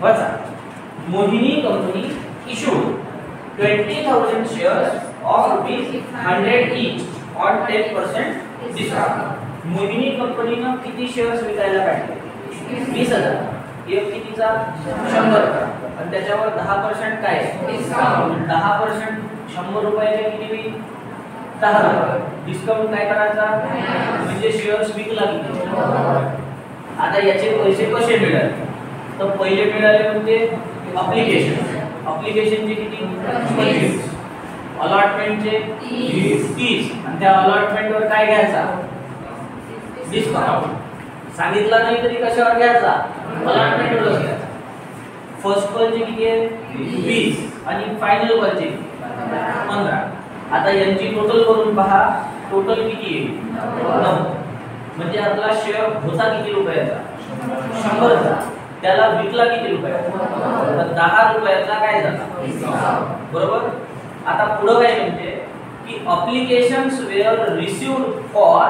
वजा Mohini company issued 20,000 shares of ₹100 each on 10% discount. Mohini कंपनीनं किती शेअर्स विकायला काढले? 20,000. एक कितीचा? 100 आणि त्याच्यावर 10% काय? डिस्काउंट. 10% 100 रुपयाचे किती होईल? 10 रुपये. डिस्काउंट काय करायचा? म्हणजे शेअर्स विकला किती? आता याचे पैसे कसे मिळाले? तर पहिले मिळाले म्हणजे ॲप्लिकेशनचे किती? 25. अलॉटमेंटचे 30 आणि त्या अलॉटमेंटवर काय घ्यायचा? डिस्काउंट. सांगितला नाही तरी कशावर घ्यायचा? अलॉटमेंटवर घ्यायचा. फर्स्ट कॉलचे किती आहे? 20 आणि फायनल कॉलचे 15. आता यांची टोटल करून पहा. टोटल किती आहे? 9. म्हणजे आपला शेअर होता किती रुपयाचा? 100चा. त्याला विकला किती रुपयाचा? तर 10 रुपयाचा काय झाला? बरोबर. आता पुढे काय म्हणते की applications were received for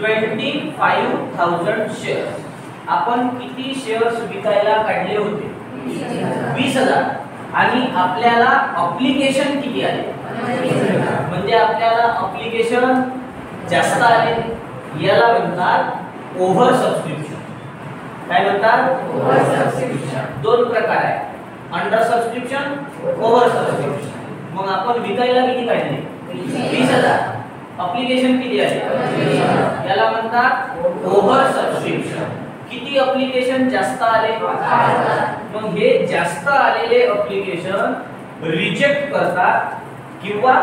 25,000 shares. आपण किती शेअर्स विकायला काढले होते? 20,000. आणि आपल्याला ॲप्लिकेशन किती आले? म्हणजे आपल्याला ॲप्लिकेशन जास्त आले. याला म्हणतात ओव्हर सबस्क्रिप्शन. काय म्हणतात? Over subscription. दोन प्रकार आहे, अंडर सबस्क्रिप्शन, ओव्हर सबस्क्रिप्शन. मग आपण विकायला किती काढले? 20,000. ॲप्लिकेशन किती आले? याला म्हणतात ओव्हर सबस्क्रिप्शन. किती ॲप्लिकेशन जास्त आले? मग हे जास्त आलेले ॲप्लिकेशन रिजेक्ट करतात किंवा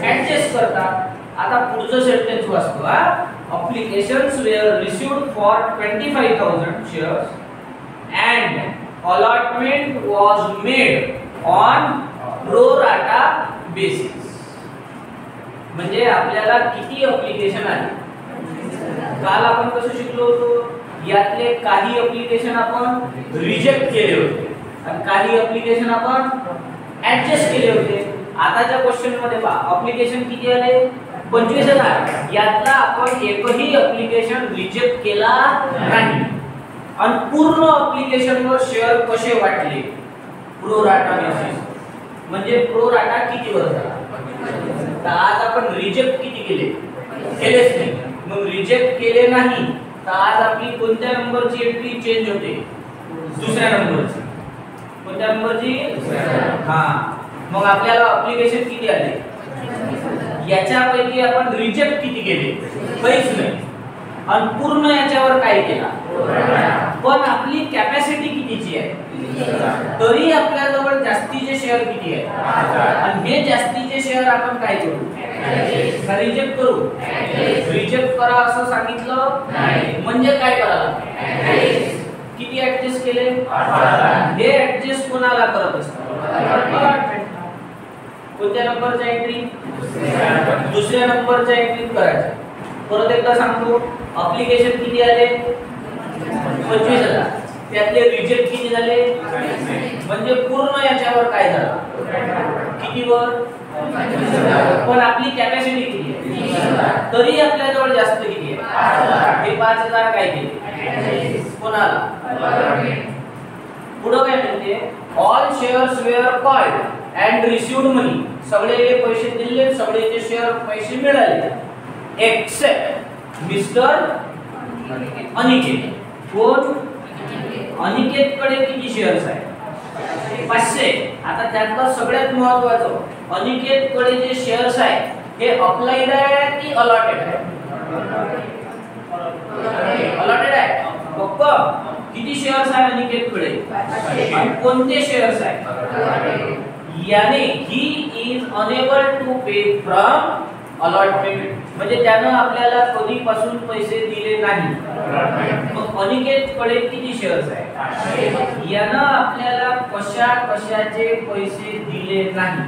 ऍडजस्ट करतात. आता पुढचं सेंटेन्स वाचतो. Applications were received for 25,000 shares and allotment was made on pro rata basis. म्हणजे आपल्याला किती ॲप्लिकेशन आले? काल आपण कसं शिकलो होतो? यातले काही ॲप्लिकेशन आपण रिजेक्ट केले होते आणि काही ॲप्लिकेशन आपण ऍडजस्ट केले होते. आताच्या क्वेश्चन मध्ये पहा, ॲप्लिकेशन किती आले? 25,000. यातला आपण एकही ॲप्लिकेशन रिजेक्ट केला नाही. आणि पूर्ण ॲप्लिकेशनवर शेअर कसे वाटले? Pro rata basis. म्हणजे प्रो राटा किती वर झाला? तर आज आपण रिजेक्ट किती केलेच नाही. मग रिजेक्ट केले नाही तर आज आपली कोणत्या नंबरची एंट्री चेंज होते? दुसऱ्या नंबरची. कोणत्या नंबरची? हा. मग आपल्याला ॲप्लिकेशन किती आले? याच्यापैकी आपण रिजेक्ट किती केले? काहीच नाही. आणि पूर्ण याच्यावर काय केला? पण आपली कॅपॅसिटी कितीची आहे? तरी आपल्याजवळ जास्तीचे शेअर किती आहे? आणि हे जास्तीचे शेअर आपण काय करू? रिजेक्ट करू. रिजेक्ट करा असं सांगितलं म्हणजे काय करायला? किती ऍडजस्ट केले? हे ऍडजस्ट कोणाला करत असतात? कोणत्या नंबरच्या एंट्री? दुसऱ्या नंबरच्या एंट्री करायचं. परत एकदा सांगतो, ॲप्लिकेशन किती आले? 25,000. त्यातले रिजेक्ट किती झाले? म्हणजे पूर्ण याच्यावर काय झालं? किती वर? पण आपली कॅपॅसिटी किती आहे? तरी आपल्याजवळ जास्त किती आहे? हे 5,000 काय केले? कोणाला? पुढे काय म्हणते? All shares were called and received money. सगळे पैसे दिले, सगळेचे शेअर पैसे मिळाले एक्सेप्ट मिस्टर अनिकेत. कोण? अनिकेत कडे किती शेअर्स आहेत? 500. आता त्यातलं सगळ्यात महत्त्वाचं, अनिकेत कडे जे शेअर्स आहेत हे अप्लाइड आहे की अलॉटेड आहे? अलॉटेड आहे. पक्का. किती शेअर्स आहे अनिकेत कडे? आणि कोणते शेअर्स आहेत? याने he is unable to pay from allotment. म्हणजे त्यानं आपल्याला कधीपासून पैसे दिले नाही. मग अनिकेत कडे किती शेअर्स आहेत? यानं आपल्याला कशाचे पैसे दिले नाही.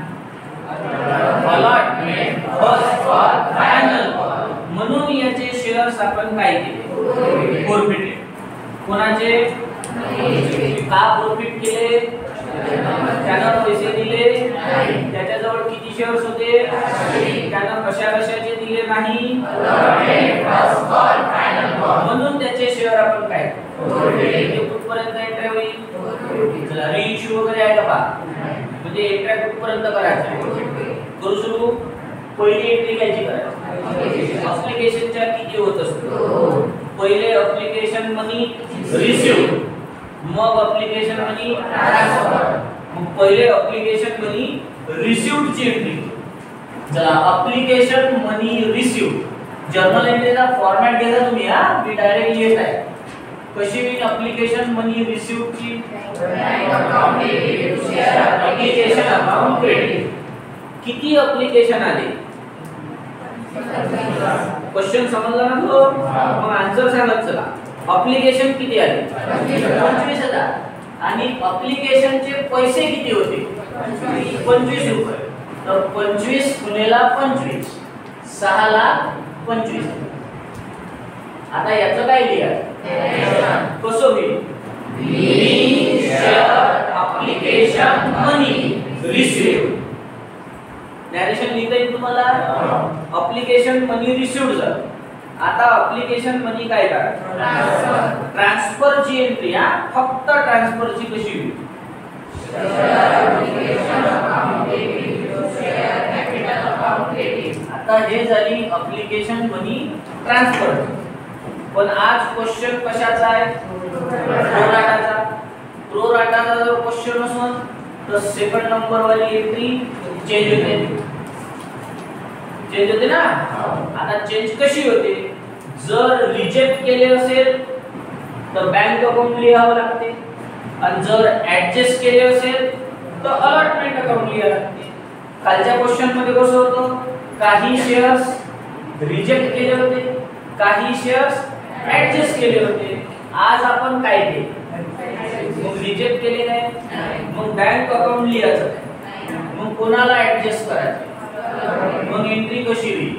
Allotment, first call, final call. म्हणून याचे शेअर्स आपण काय केले? फॉरफिटेड. कोणाचे? का फॉरफिट केले? त्यानं पैसे दिले. त्याच्याजवळ किती शेअर्स होते? त्यानं कशाचे दिले नाही. म्हणून त्याचे शेअर आपण काय? कुठपर्यंत एंट्री होईल? करायचं. करू सुरू. पहिली एंट्री कायची करायची? ऍप्लिकेशनच्या किती होत असतो? पहिले ऍप्लिकेशन मनी रिसीव्ड, मग ऍप्लिकेशन मनी ट्रान्सफर. मग पहिले ऍप्लिकेशन मनी रिसीव्ड ची एंट्री. चला ऍप्लिकेशन मनी रिसीव्ड जर्नल एंट्रीचा फॉर्मॅट घ्यायचा तुम्ही. हा मी डायरेक्ट लिहित आहे. कशी होईल ऍप्लिकेशन मनी रिसीव्ड ची? Application account credit. किती ऍप्लिकेशन आले? क्वेश्चन समजला ना तो? मग आन्सर सांगत चला. ऍप्लिकेशन किती आले? 25,000. आणि ऍप्लिकेशनचे पैसे किती होते? 25 रुपये. तर 25 गुणिले 25 6,25,000. आता याचं काय लिहायचं? कसं होईल? ऍप्लिकेशन मनी रिसीव्ड. नॅरेशन लिहिता येईल तुम्हाला? ऍप्लिकेशन मनी रिसीव्ड झालं. आता ऍप्लिकेशन मनी काय करायचं? ट्रान्सफर ची एंट्री. हा फक्त ट्रान्सफर ची कशी होईल? आता हे झाली ऍप्लिकेशन मनी ट्रान्सफर. पण आज क्वेश्चन कशाचा आहे? प्रोराटाचा. प्रोराटाचा जर क्वेश्चन असेल तर सेकंड नंबर वाली एंट्री चेंज होते ना. आता चेंज कशी होते? जर रिजेक्ट केले असेल तर बँक अकाउंट लिहावं लागते, आणि जर ऍडजस्ट केले असेल तर अलॉटमेंट अकाउंट लिहावं लागते. कालच्या क्वेश्चन मध्ये कसं होतं? काही शेअर्स रिजेक्ट केले होते, काही शेअर्स ऍडजस्ट केले होते. आज आपण काय केले? मग रिजेक्ट केले नाही, मग बँक अकाउंट लिहायचं, मग कोणाला ऍडजस्ट करायचं? मग एंट्री कशी होईल?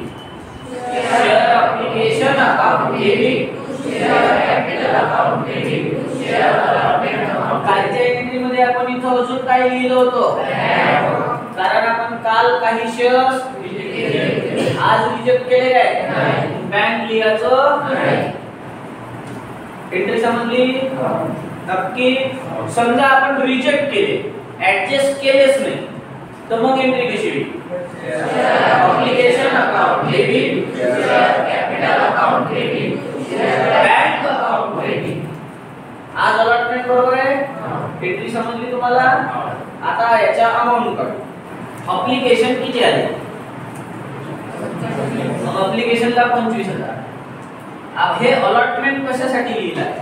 Share application account debit to share capital account debit to share allotment account. कालच्या एंट्री मध्ये आपण इथं अजून काय लिहिलं होतं? कारण आपण काल काही शेअर्स आज रिजेक्ट केले काय? बँक लिहायचं. एंट्री समजली? नक्की. समजा आपण रिजेक्ट केले, ऍडजस्ट केलेच नाही, तर मग एंट्री कशी होईल? Application account debit share capital account debit bank account credit. आज अलॉटमेंट बरोबर आहे? एंट्री समजली तुम्हाला? आता याच्या अमाउंट काढू. ऍप्लिकेशन किती आले? ऍप्लिकेशनला 25,000. हे अलॉटमेंट कशासाठी लिहिलं आहे?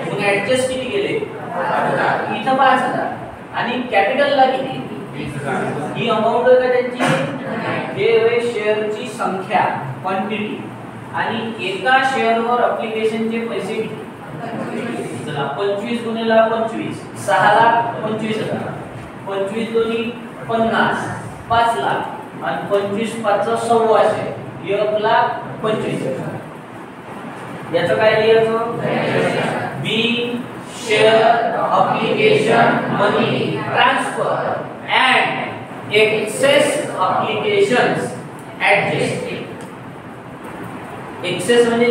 मग ऍडजस्ट किती केले? इथं 5,000. आणि कॅपिटलला किती? 20,000. ही अमाउंट आहे का त्यांची? हे आहे शेअरची संख्या, क्वांटिटी. आणि एका शेअरवर ऍप्लिकेशनचे पैसे किती? चला 25 गुणिले 25 6,25,000. 25 दोन्ही 50 5 लाख, आणि 25 5 1,600 1,25,000. याचं काय लिहायचं? B share application money transfer and excess applications adjusted. Excess म्हणजे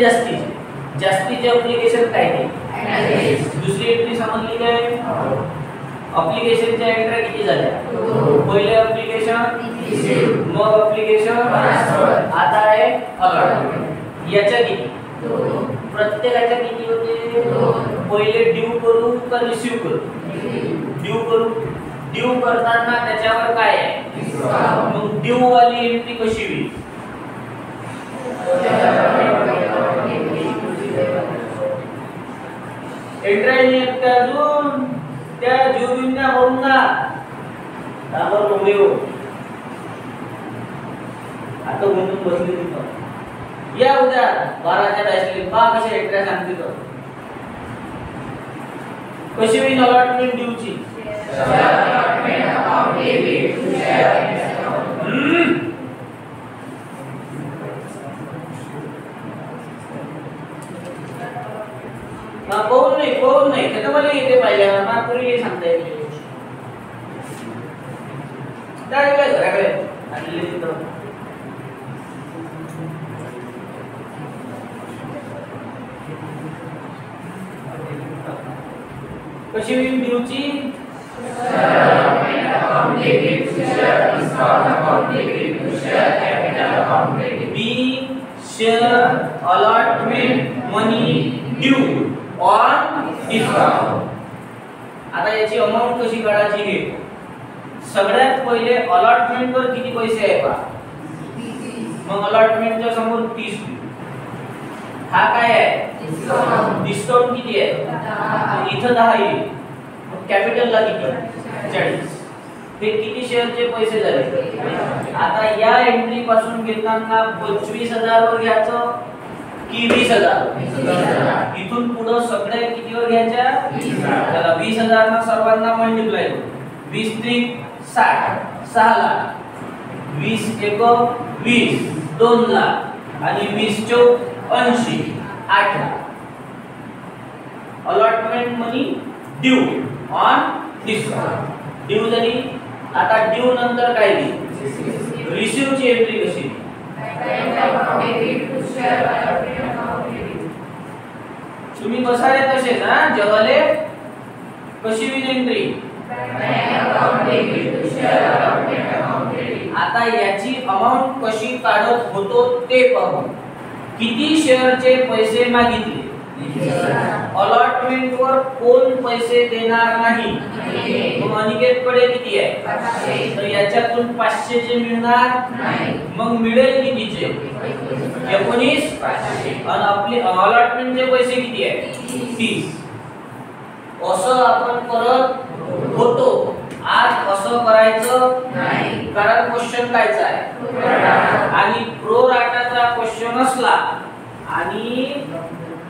जास्तीचे ऍप्लिकेशन काय ते? दुसरी एंट्री समजली काय? ऍप्लिकेशनच्या एंट्री किती झाल्या? पहिले ऍप्लिकेशन, मग ऍप्लिकेशन ट्रान्सफर, आता आहे अलॉटमेंट. याच्या किती? प्रत्येकाच्या किती होते? पहिले ड्यू करू का रिसीव्ह करू? ड्यू करू. ड्यू करताना त्याच्यावर काय आहे? मग ड्यू वाली एंट्री कशी होईल? एंट्री अजून त्या जीवबिंद्या भरून ना त्यावर रोमिओ आता गुंतून बसली तिथं. या उद्या 12च्या बॅचले पहा कशा एंट्र्या सांगते तर कशी होईल अलॉटमेंट ड्यूची. पाहून नाही त्याचं मला येते पाहिजे मला पूर्वी सांगता येईल. काय घराकडे आणले तिथं कशी होईल ड्यूची. B. Share allotment money due on discount. आता याची अमाउंट कशी काढायची हे सगळ्यात पहिले अलॉटमेंट वर किती पैसे आहे पहा. मग अलॉटमेंटच्या समोर 30 हा काय आहे डिस्काउंट किती आहे इथं 10 येईल. मग कॅपिटलला किती 40. हे किती शेअरचे पैसे झाले. आता या एंट्री पासून घेताना 25,000 वर घ्यायचं की 20,000. इथून पुढे सगळे कितीवर घ्यायच्या चला 20,000 ना सर्वांना मल्टिप्लाय करू. 20 3 60 6 लाख 20 1 20 2 लाख आणि 20 4 80 8 lakh. Allotment money due on discount due झाली. आता ड्यू नंतर काय दिली रिसीव्ह ची एंट्री कशी तुम्ही बसाले तसे ना जवले कशी होईल एंट्री. आता याची अमाउंट कशी काढत होतो ते पाहू. किती शेअरचे पैसे मागितले. अलॉटमेंट वर कोण पैसे देणार नाही. मग अनिकेत कडे किती आहे तर याच्यातून 500 चे मिळणार मग मिळेल कितीचे 19 आणि आपले अलॉटमेंट चे पैसे किती आहे 30. असं आपण करत होतो. आज असं करायचं नाही कारण क्वेश्चन कायचा आहे आणि प्रो राटाचा क्वेश्चन असला आणि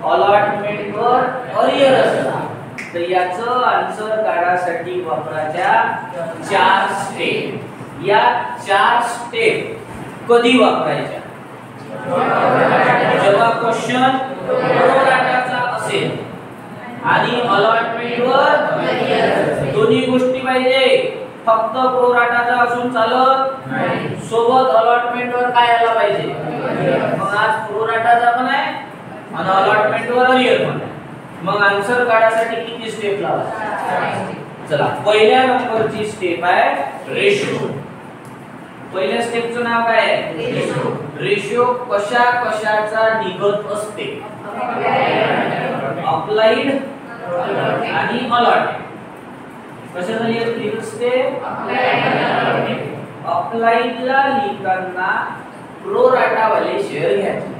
अलॉटमेंट वर अरियर असला तर याचं आन्सर काढण्यासाठी वापरायच्या 4 स्टेप. या 4 स्टेप कधी वापरायच्या जेव्हा क्वेश्चन प्रो राटाचा असेल आणि अलॉटमेंट वर दोन्ही गोष्टी पाहिजे. फक्त प्रो राटाचा असून चालत नाही सोबत अलॉटमेंट वर काय आला पाहिजे. मग आज प्रो राटाचा पण आहे आणि अलॉटमेंट वर अरियर पण आहे. मग आन्सर काढण्यासाठी किती स्टेप लावायचे चला. पहिल्या नंबरची स्टेप आहे रेशिओ. पहिल्या स्टेपचं नाव काय आहे रेशिओ. कशा कशाचा निघत असते अप्लाइड आणि अलॉटेड. कशाचा निघत असते अप्लाइडला लिहिताना प्रो राटा वाले शेअर घ्यायचे.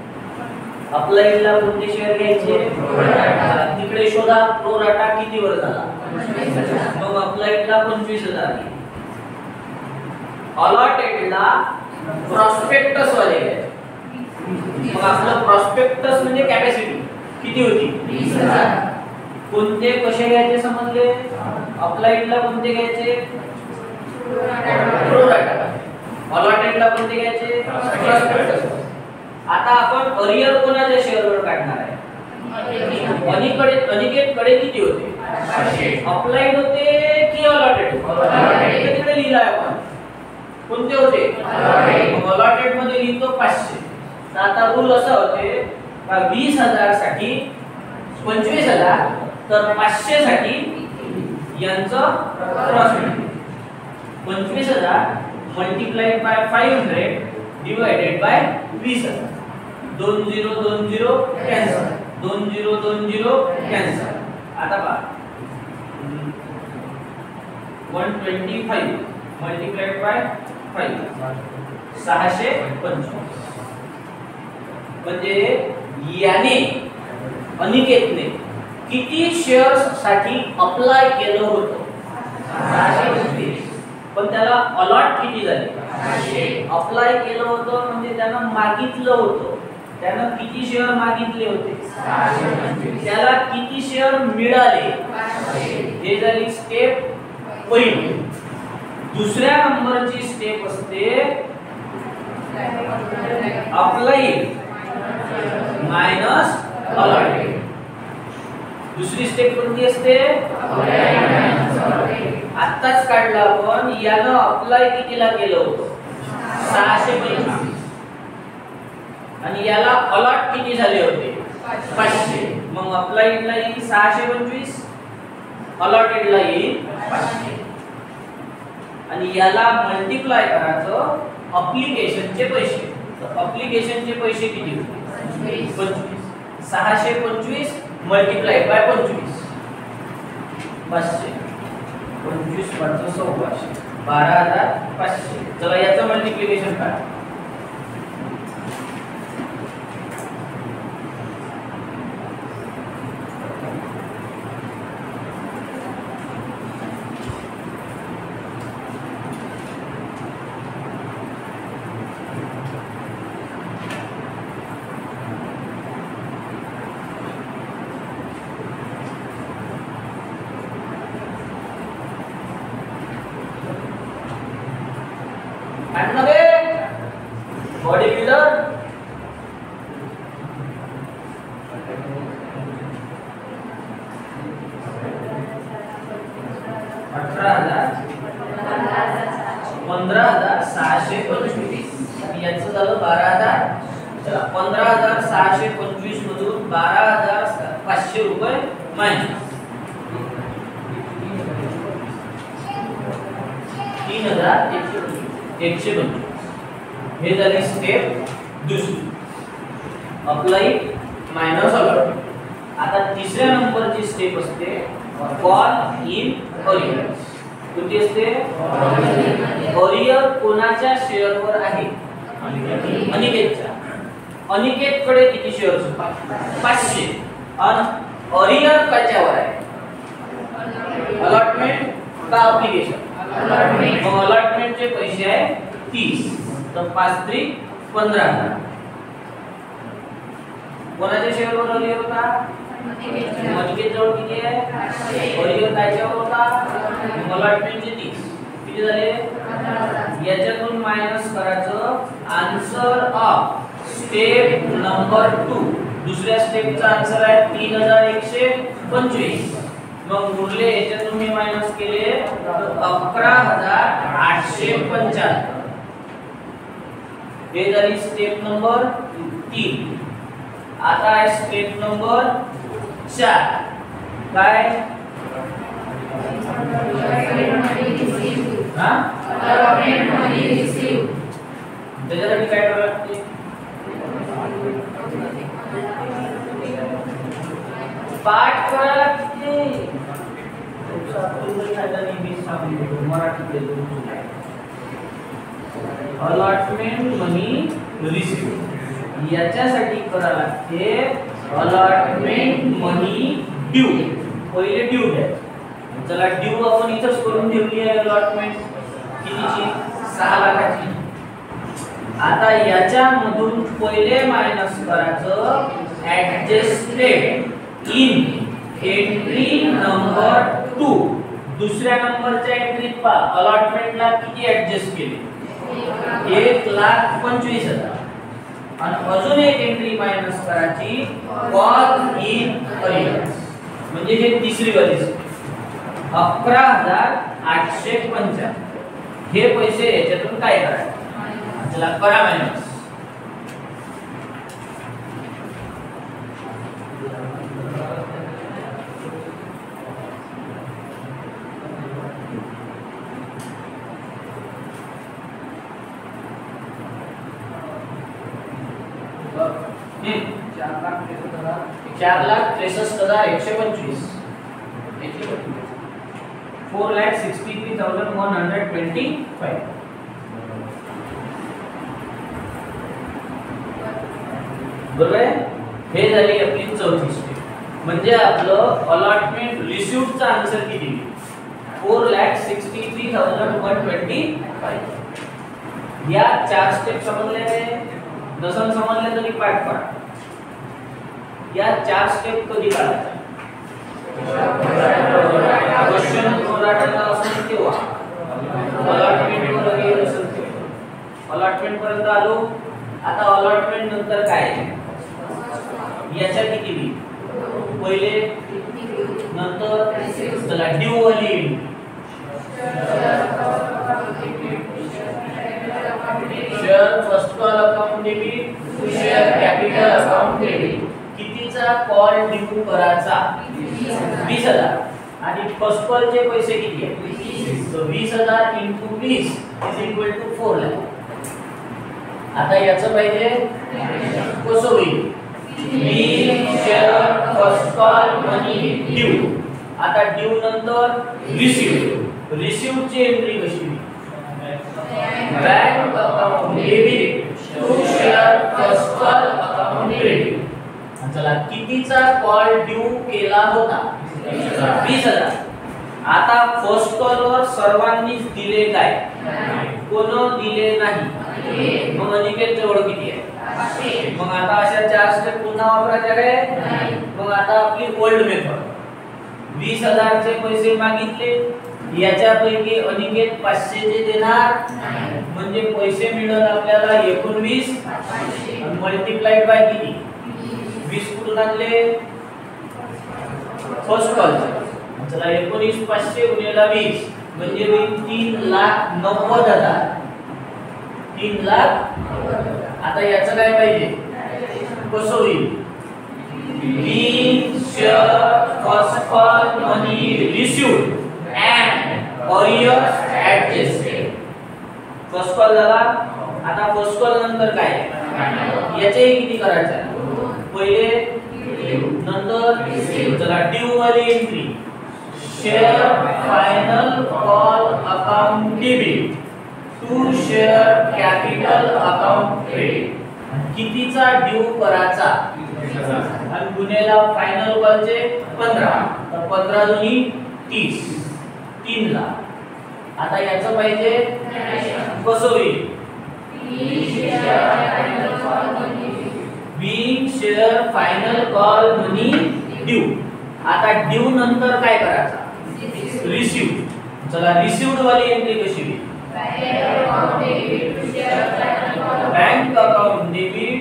अप्लाइडला कोणते शेअर घ्यायचे तिकडे शोधा प्रो राटा किती वर झाला मग अप्लाइडला 25,000. अलॉटेडला प्रॉस्पेक्टस वाले घ्यायचे. मग आपलं प्रॉस्पेक्टस म्हणजे कॅपॅसिटी किती होती 20,000. कोणते कसे घ्यायचे समजले. अप्लाइडला कोणते घ्यायचे प्रो राटा. अलॉटेडला कोणते घ्यायचे प्रॉस्पेक्टस. आता आपण अरियर कोणाच्या शेअरवर काढणार आहे अनिकेत कडे किती होते अप्लाइड होते की अलॉटेड तिकडे लिहिला आहे आपण कोणते होते अलॉटेड मध्ये लिहितो 500. आता रूल असा होते का 20,000 साठी 25,000 तर 500 साठी यांचं profit 25,000 multiplied by 500 divided by 20,000. 2020 cancel 2020 cancel. आता पहा 125 मल्टिप्लाइड बाय 5 625. म्हणजे याने अनिकेतने किती शेअर्स साठी अप्लाय केलं होतं 625. पण त्याला अलॉट किती झाले अप्लाय केलं होतं म्हणजे त्यानं मागितलं होतं. त्यानं किती शेअर मागितले होते त्याला किती शेअर मिळाले हे झाली स्टेप पहिली. दुसऱ्या नंबरची स्टेप असते अप्लाइड मायनस अलॉटेड. दुसरी स्टेप कोणती असते आत्ताच काढला आपण. यानं अप्लाय कितीला केलं होतं 625 आणि याला अलॉट किती झाले होते 500. मग अप्लाइडला येईल 625 अलॉटेडला येईल 500. आणि याला मल्टिप्लाय करायचं अप्लिकेशनचे पैसे. तर अप्लिकेशनचे पैसे किती होते? 25. 625 मल्टिप्लाय बाय 25, 500. 25 5 1600, 12500. चला याचं मल्टिप्लिकेशन करा. Body builder 18,000, 15,625. याचं झालं 12,000. चला 15,625 मधून 12,500 रुपये मायनस 3,125. हे झाली स्टेप दुसरी, अप्लाई मायनस अलॉट. आता तिसऱ्या नंबरची स्टेप असते कॉल इन अरियर्स. कोणती असते? अरियर कोणाच्या शेअरवर आहे? अनिकेतच्या. अनिकेतकडे किती शेअर्स होते? 500. आणि अरियर कशावर आहे? अलॉटमेंट का अप्लिकेशन? मग अलॉटमेंटचे पैसे आहे 30. तर 5 3 15,000. कोणाच्या शेअरवर अरियर होता? अनिकेत जवळ किती आहे? अरियर कायच्यावर होता? अलॉटमेंटचे 30. किती झाले? याच्यातून मायनस करायचं आन्सर ऑफ स्टेप नंबर 2. दुसऱ्या स्टेपचा आन्सर आहे 3,125. मग उरले याच्यातून मी मायनस केले 11,875. हे झाली स्टेप नंबर 3. आता आहे स्टेप नंबर 4. काय? त्याच्यासाठी काय करावं लागते? पाठ करायला लागते. अलॉटमेंट मनी रिसीव्ह याच्यासाठी करायला लागते अलॉटमेंट मनी ड्यू. पहिले ड्यू द्यायचं. चला ड्यू आपण इथंच करून ठेवली आहे. अलॉटमेंट कितीची? 6 लाखाची. आता याच्यामधून पहिले मायनस करायचं ऍडजस्टेड इन एंट्री नंबर 2. दुसऱ्या नंबरच्या एंट्रीत पहा अलॉटमेंटला किती ऍडजस्ट केले? 1,25,000. आणि अजून एक एंट्री मायनस करायची कॉल इन अरियर्स. म्हणजे हे तिसरी वाली 11,875. हे पैसे याच्यातून काय करायचे? चला करा मायनस. हे 4,63,125. 4,63,125. बरोबर आहे. हे झाली आपली चौथी स्टेप. म्हणजे आपलं अलॉटमेंट रिसिव्हचा आन्सर किती? 4,63,125. या 4 स्टेप समजले? नसन समजले तरी पाठ करा. या 4 स्टेप कधी काढायच्या? क्वेश्चन ओरडायला असेल तेव्हा, अलॉटमेंट वर अरियर असेल तेव्हा. अलॉटमेंट पर्यंत आलो. आता अलॉटमेंट नंतर काय आहे? याच्या किती बी पहिले नंतर चला ड्यू वाली share first call account debit, share capital account debit. कितीचा कॉल ड्यू करायचा? 20,000. आणि फर्स्ट कॉलचे पैसे किती आहेत? So 20,000 into 20 is equal to 4 lakh. आता याचं पाहिजे कसं होईल? बी share first call money due. आता ड्यू नंतर रिसीव्ह. रिसीव्ह ची एंट्री कशी? Bank account debit to share first call account credit. चला कितीचा कॉल ड्यू केला होता? 20,000. आता फर्स्ट कॉल वर सर्वांनीच दिले काय? कोण दिले नाही. मग अनिकेत जवळ किती आहे? मग आता अशा 4 स्टेप पुन्हा वापरायच्या काय? मग आता आपली ओल्ड मेथड. 20,000 चे पैसे मागितले, याच्यापैकी अनिकेत 500 चे देणार, म्हणजे पैसे मिळणार आपल्याला 19 आणि मल्टिप्लाइड बाय किती? 20 कुठून आणले? First call. चला 19,500 गुणिले 20 म्हणजे होईल 3,90,000. 3,90,000. आता याचं काय पाहिजे? कसं होईल? बी share first call money received and arrears adjusted. First call झाला. आता फर्स्ट कॉल नंतर काय? याचे किती करायचं? पहिले नंतर चला ड्यू वाली entry share final call account debit to share capital account credit. कितीचा ड्यू करायचा? आणि गुन्हेला फायनल कॉलचे 15. तर 15 दुनी 30. 3 लाख. आता याचं पाहिजे कसं होईल? बी share final call money due. आता ड्यू नंतर काय करायचं? रिसीव्ह. चला रिसीव्ड वाली एंट्री कशी होईल? Bank account debit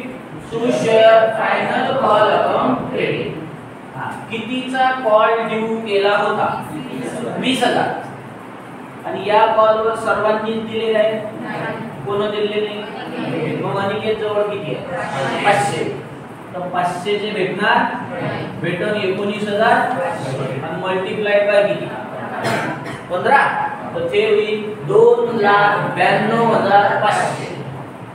to share final call account credit. कितीचा कॉल ड्यू केला होता? 20,000. आणि या कॉल वर सर्वांनी दिले आहे, कोण दिले नाही. मग अनिकेत जवळ किती आहे? 500. तर 500 चे भेटणार, भेटून 19,000 आणि मल्टिप्लाइड बाय किती? 15. तर ते होईल 2,92,500.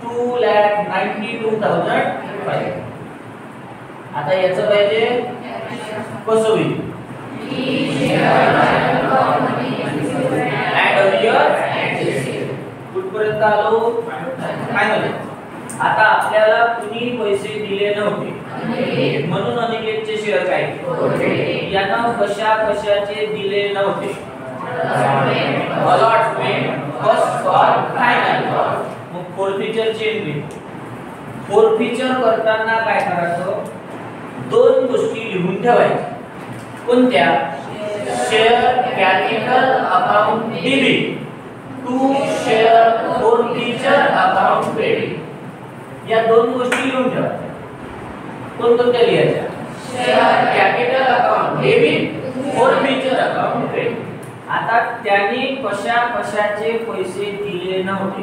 2,92,500. आता याचं पाहिजे कसं होईल? कुठपर्यंत आलो? फायनल. आता आपल्याला कुणी पैसे दिले नव्हते म्हणून अनिकेतचे शेअर काय? यांना कशाचे दिले नव्हते? Allotment, first call, final call. मग फोरफिचरची एंट्री. फोरफिचर करताना काय करायचं? 2 गोष्टी लिहून ठेवायच्या. कोणत्या? Share capital account debit to share forfeiture account credit. या 2 गोष्टी लिहून ठेवायच्या. कोणत्या लिहायच्या? Share capital account debit forfeiture account credit. आता त्याने कशाचे पैसे दिले नव्हते?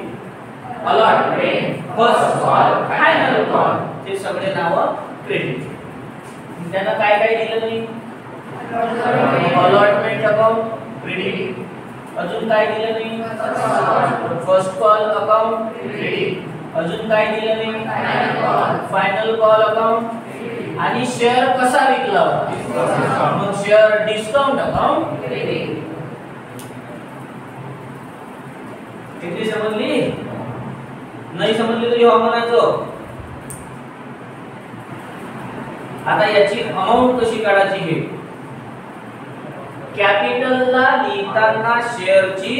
Allotment, first call, final call. ते सगळे नाव क्रेडिट. त्यांना काय दिलं नाही? Allotment account credit. अजून काय दिलं नाही? First call account credit. अजून काय दिलं नाही? Final call account. आणि शेअर कसा विकला होता? मग शेअर डिस्काउंट अकाउंट क्रेडिट. किती समजली? नाही समजली तरी हो म्हणायचं. आता याची अमाउंट कशी काढायची हे? कॅपिटलला लिहिताना शेअरची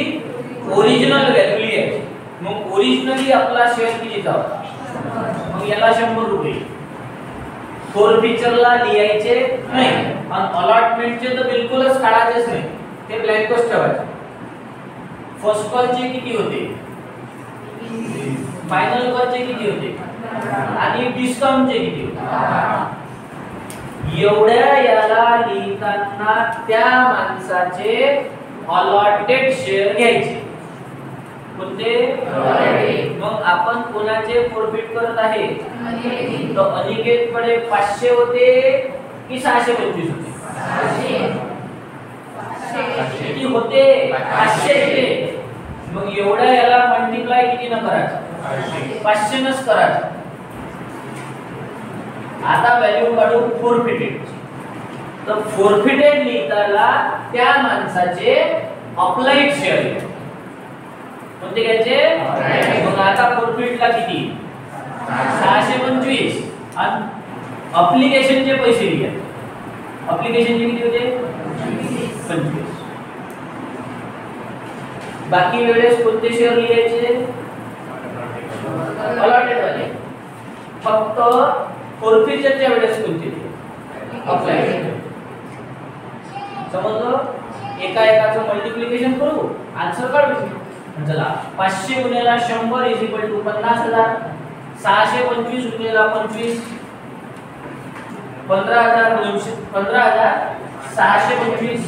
ओरिजिनल व्हॅल्यू लिहायची. मग ओरिजिनली आपला शेअर कितीचा होता? मग याला 100 रुपये. फोरफिचरला लिहायचे नाही आणि अलॉटमेंटचे तर बिलकुलच काढायचेच नाही, ते ब्लँकच ठेवायचे. फर्स्ट कॉलचे किती होते? फायनल कॉलचे किती होते? आणि डिस्काउंटचे किती होते? एवढ्या याला लिहिताना त्या माणसाचे अलॉटेड शेअर घ्यायचे. कोणते? मग आपण कोणाचे प्रॉफिट करत आहे? तो अनिकेत कडे 500 होते की 625 होते? किती होते 500 येते. मग एवढ्या याला मल्टिप्लाय किती न करायचं 500 नच करायचं. आता व्हॅल्यू काढू फोरफिटेड. तर फोरफिटेड लिहिताना त्या माणसाचे अप्लाइड शेअर कोणते घ्यायचे. मग आता फोरफिटला किती 625 आणि अप्लिकेशनचे पैसे लिहा. अप्लिकेशनचे किती होते 25. बाकी वेळेस कोणते शेअर लिहायचे अलॉटेड वाले. फक्त फोरफिचरच्या वेळेस कोणते अप्लाइड. समजलं. एका एकाचं मल्टिप्लिकेशन करू आन्सर काढू. चला 500 गुणिले 100 इज इक्वल टू 50,000. 625 गुणिले 25 15,625.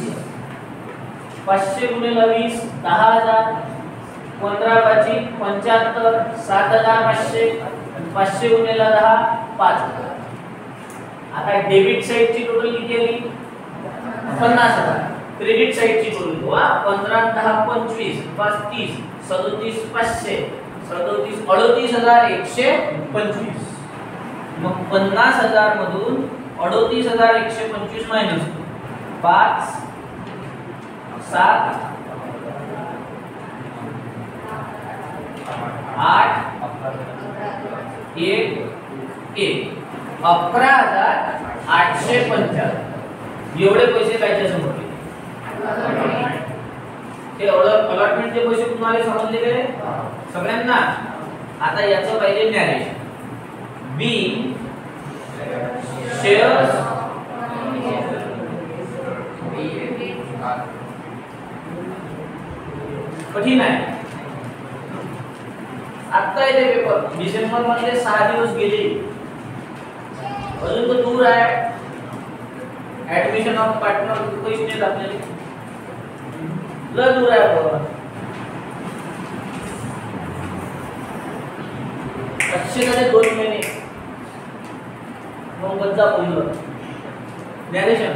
500 गुणिले 20 10,000. 15 5 75 7,500. 500 गुणिले 10 5,000. आता डेबिट साइडची टोटल किती आली 50,000. क्रेडिट साइडची करून घेऊ. 15 10 25 5 30 37 500 37 38,125. मग 50,000 मधून 38,125 मायनस 5 7 8 1 11,875. एवढे पैसे कायच्या समोर ते अलॉटमेंटचे पैसे तुम्हाला समजले गेले सगळ्यांना. आता याचं पाहिजे नॅरेशन. बी शेअर्स कठीण आहे. आता येते पेपर. डिसेंबर मध्ये 6 दिवस गेले. अजून तो दूर आहे. ऍडमिशन ऑफ पार्टनर पैसे देत आपल्याला लय दूर आहे. अच्छे झाले 2 महिने. मग बद्दा बोललो नॅरेशन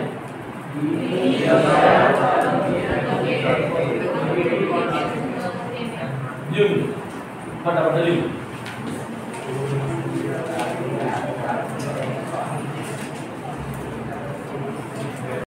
लिहून फटाफट लिहून